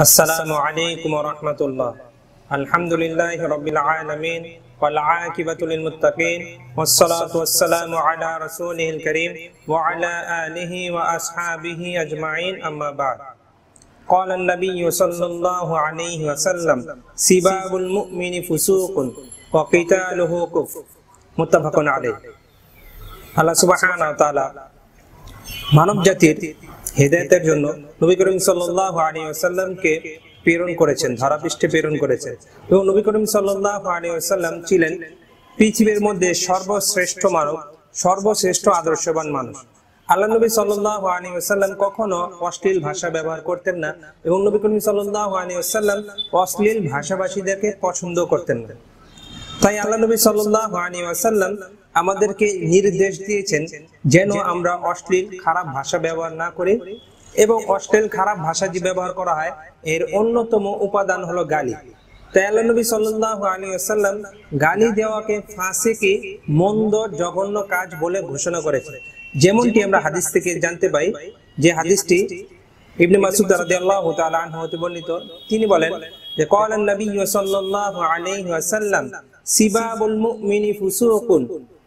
السلام عليكم ورحمة الله. الحمد لله رب العالمين والعاقبة للمتقين والصلاة والسلام على رسوله الكريم وعلى آله وأصحابه أجمعين أما بعد. قال النبي صلى الله عليه وسلم سباب المؤمن فسوق وقتاله كفر متفق عليه. আল্লাহ সুবহানাহু ওয়া তাআলা মানব জাতির হেদায়েতের জন্য নবী করিম সাল্লাল্লাহু আলাইহি ওয়াসাল্লামকে প্রেরণ করেছেন, ধরাপৃষ্ঠে প্রেরণ করেছেন। এবং নবী করিম সাল্লাল্লাহু আলাইহি ওয়াসাল্লাম ছিলেন পৃথিবীর মধ্যে সর্বশ্রেষ্ঠ মানব, সর্বশ্রেষ্ঠ আদর্শবান মানুষ। আল্লাহ নবী সাল্লাল্লাহু আলাইহি ওয়াসাল্লাম কখনো অশ্লীল ভাষা ব্যবহার করতেন না এবং নবী করিম সাল্লাল্লাহু আলাইহি ওয়াসাল্লাম অশ্লীল ভাষাভাষীদেরকে পছন্দ করতেন না। তাই আল্লাহ নবী সাল্লাল্লাহু আলাইহি ওয়াসাল্লাম আমাদেরকে নির্দেশ দিয়েছেন যেন আমরা অশ্লীল খারাপ ভাষা ব্যবহার না করি, এবং অশ্লীল খারাপ ভাষা যে ব্যবহার করা হয় এর অন্যতম উপাদান হলো গালি। তাই আল্লাহ নবী সাল্লাল্লাহু আলাইহি ওয়াসাল্লাম গালি দেওয়াকে ফাসিকি, মন্দ, জঘন্য কাজ বলে ঘোষণা করেছেন। যেমনটি আমরা হাদিস থেকে জানতে পাই, যে হাদিসটি ইবনে মাসউদ রাদিয়াল্লাহু তাআলা আনহু হতে বর্ণিত। তিনি বলেন যে ক্বালা নবী সাল্লাল্লাহু আলাইহি ওয়াসাল্লাম সিবাবুল মুমিনি ফুসুকুন,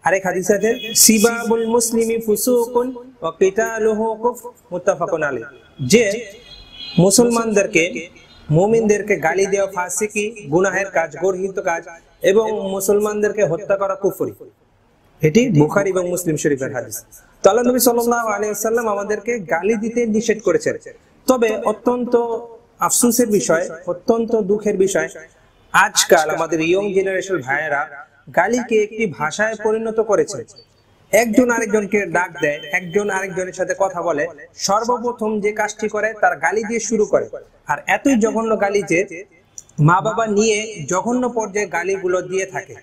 আরেক হাদিস আছে সিবাবুল মুসলিমি ফুসুকুন ওয়া কিতালুহু কুফর মুত্তাফাকুন আলাইহি, যে মুসলমানদেরকে, মুমিনদেরকে গালি দেওয়া ফাসিকি, গুনাহের কাজ, গর্হিত কাজ, এবং মুসলমানদেরকে হত্যা করা কুফরি। এটি বুখারী এবং মুসলিম শরীফের হাদিস। তো আল্লাহ নবী সাল্লাল্লাহু আলাইহি ওয়াসাল্লাম আমাদেরকে গালি দিতে নিষেধ করেছেন। তবে অত্যন্ত আফসোসের বিষয়, অত্যন্ত দুঃখের বিষয়, আজকাল আমাদের ইয়ং জেনারেশন ভাইয়েরা গালিকে একটি ভাষায় পরিণত করেছে। একজন আরেকজনকে ডাক দেয়, একজন আরেকজনের সাথে কথা বলে, সর্বপ্রথম যে কাজটি করে তার গালি দিয়ে শুরু করে। আর এতই জঘন্য গালি যে মা বাবা নিয়ে জঘন্য পর্যায়ে গালিগুলো দিয়ে থাকে।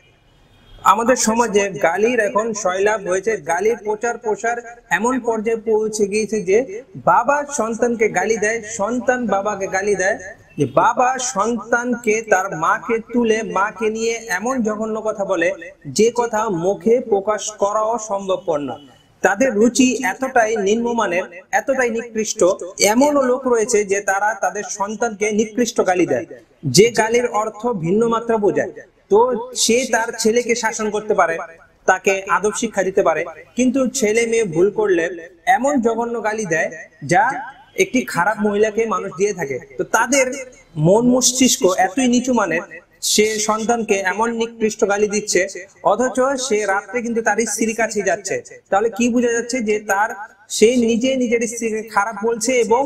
আমাদের সমাজে গালির এখন শৈলাভ হয়েছে, গালির প্রচার প্রসার এমন পর্যায়ে পৌঁছে গিয়েছে যে বাবা সন্তানকে গালি দেয়, সন্তান বাবাকে গালি দেয়, যে বাবা সন্তানকে, তার মাকে তুলে মাকে নিয়ে এমন জঘন্য কথা বলে যে কথা মুখে প্রকাশ করাও সম্ভবপর না। তাদের রুচি এতটাই নিম্নমানের, এতটাই নিকৃষ্ট, এমনও লোক রয়েছে যে তারা তাদের সন্তানকে নিকৃষ্ট গালি দেয়, যে গালির অর্থ ভিন্ন মাত্রা বোঝায়। তো সে তার ছেলেকে শাসন করতে পারে, তাকে আদব শিক্ষা দিতে পারে, কিন্তু ছেলে মেয়ে ভুল করলে এমন জঘন্য গালি দেয় যা একটি খারাপ মহিলাকে মানুষ দিয়ে থাকে। তো তাদের মন মস্তিষ্ক এতই নিচু মানের, সে সন্তানকে এমন নিকৃষ্ট গালি দিচ্ছে, অথচ সে রাত্রে কিন্তু তার স্ত্রীর কাছে যাচ্ছে। তাহলে কি বোঝা যাচ্ছে যে সে নিজে নিজের স্ত্রীকে খারাপ বলছে এবং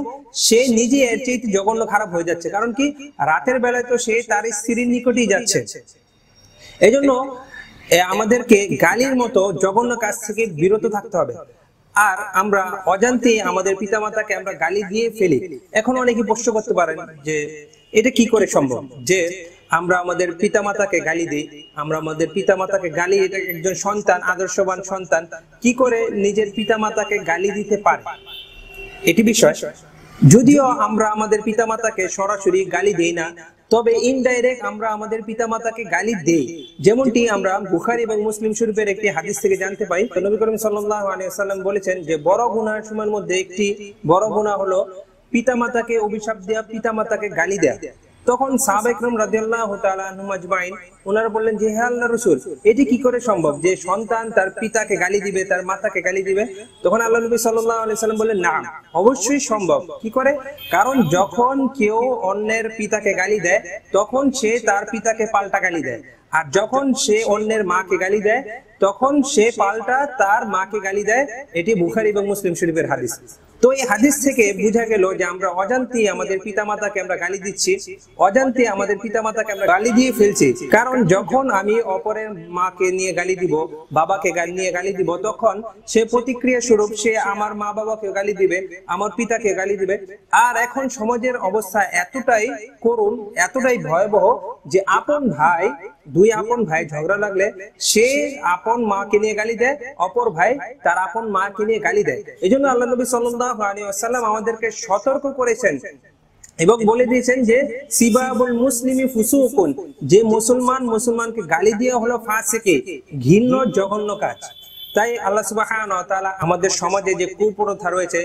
সে নিজে এর চেয়ে জঘন্য খারাপ হয়ে যাচ্ছে। কারণ কি, রাতের বেলায় তো সে তার স্ত্রীর নিকটেই যাচ্ছে। এজন্য আমাদেরকে গালির মতো জঘন্য কাজ থেকে বিরত থাকতে হবে। আর আমরা অজান্তে আমাদের পিতামাতাকে আমরা গালি দিয়ে ফেলি। এখন অনেকে প্রশ্ন করতে পারেন যে এটা কি করে সম্ভব যে আমরা আমাদের পিতামাতাকে গালি দিই, আমরা আমাদের পিতামাতাকে গালি, এটা একজন সন্তান, আদর্শবান সন্তান কি করে নিজের পিতামাতাকে গালি দিতে পারে? এটি বিষয়, যদিও আমরা আমাদের পিতামাতাকে সরাসরি গালি দেই না, তবে ইনডাইরেক্ট আমরা আমাদের পিতামাতাকে গালি দেই। যেমনটি আমরা বুখারী এবং মুসলিম শরীফের একটি হাদিস থেকে জানতে পাই, নবী করিম সাল্লাল্লাহু আলাইহি ওয়াসাল্লাম বলেছেন যে বড় গুনাহের সময়ের মধ্যে একটি বড় গুনাহ হলো পিতামাতাকে অভিশাপ দেয়া, পিতামাতাকে গালি দেয়া। তখন সাহাবায়ে কেরাম রাদিয়াল্লাহু তাআলা আনহুম আজমাইন ওনারা বললেন যে হে আল্লাহর রাসূল, এটি কি করে সম্ভব যে সন্তান তার পিতাকে গালি দিবে, তার মাতাকে গালি দিবে? তখন আল্লাহ নবী সাল্লাল্লাহু আলাইহি ওয়াসাল্লাম বললেন না, অবশ্যই সম্ভব। কি করে? কারণ যখন কেউ অন্যের পিতাকে গালি দেয় তখন সে তার পিতাকে পাল্টা গালি দেয়, আর যখন সে অন্যের মাকে গালি দেয় তখন সে পাল্টা তার মাকে গালি দেয়। এটি বুখারী এবং মুসলিম শরীফের হাদিস। তো এই হাদিস থেকে বোঝা গেল যে আমরা অজান্তে আমাদের পিতামাতাকে আমরা গালি দিচ্ছি, অজান্তে আমাদের পিতামাতাকে আমরা গালি দিয়ে ফেলছি। কারণ যখন আমি অপরের মাকে নিয়ে গালি দিব, বাবাকে নিয়ে গালি দিব, তখন সে প্রতিক্রিয়া স্বরূপ সে আমার মা বাবাকে গালি দিবে, আমার পিতাকে গালি দিবে। আর এখন সমাজের অবস্থা এতটাই করুণ, এতটাই ভয়াবহ যে আপন ভাই, দুই আপন ভাই ঝগড়া লাগলে সে আপন মাকে নিয়ে গালি দেয়, অপর ভাই তার আপন মাকে নিয়ে গালি দেয়। এজন্য আল্লাহ নবী সাল্লাল্লাহু আলাইহি ওয়াসাল্লাম আমাদেরকে সতর্ক করেছেন এবং বলে দিয়েছেন যে সিবাবুল মুসলিমি ফুসুকুন, যে মুসলমানকে গালি দেওয়া হলো ফাসিকি, ঘৃণ্য জঘন্য কাজ। তাই আল্লাহ সুবহানাহু ওয়া তাআলা আমাদের সমাজে যে কুপ্রথা রয়েছে,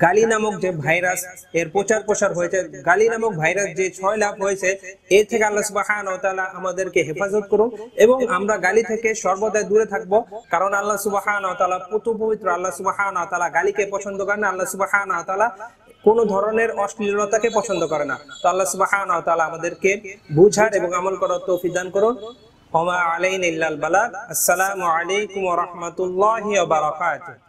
গালি নামক যে ভাইরাস এর প্রচার প্রসার হয়েছে, গালি নামক ভাইরাস যে ছয় লাভ হয়েছে, এর থেকে আল্লাহ সুবহানাহু ওয়া তাআলা আমাদেরকে হেফাজত করুন এবং আমরা গালি থেকে সর্বদাই দূরে থাকব। কারণ আল্লাহ সুবহানাহু ওয়া তাআলা পবিত্র, আল্লাহ সুবহানাহু ওয়া তাআলা গালিকে পছন্দ করেন না, আল্লাহ সুবহানাহু ওয়া তাআলা কোন ধরনের অশ্লীলতাকে পছন্দ করে না। তো আল্লাহ সুবহানাহু ওয়া তাআলা আমাদেরকে বুঝার এবং আমল করার তৌফিক দান করুন। ওয়া মা আলাইনা ইল্লাল বালাগ। আসসালামু আলাইকুম ওয়া রাহমাতুল্লাহি ওয়া বারাকাতুহু।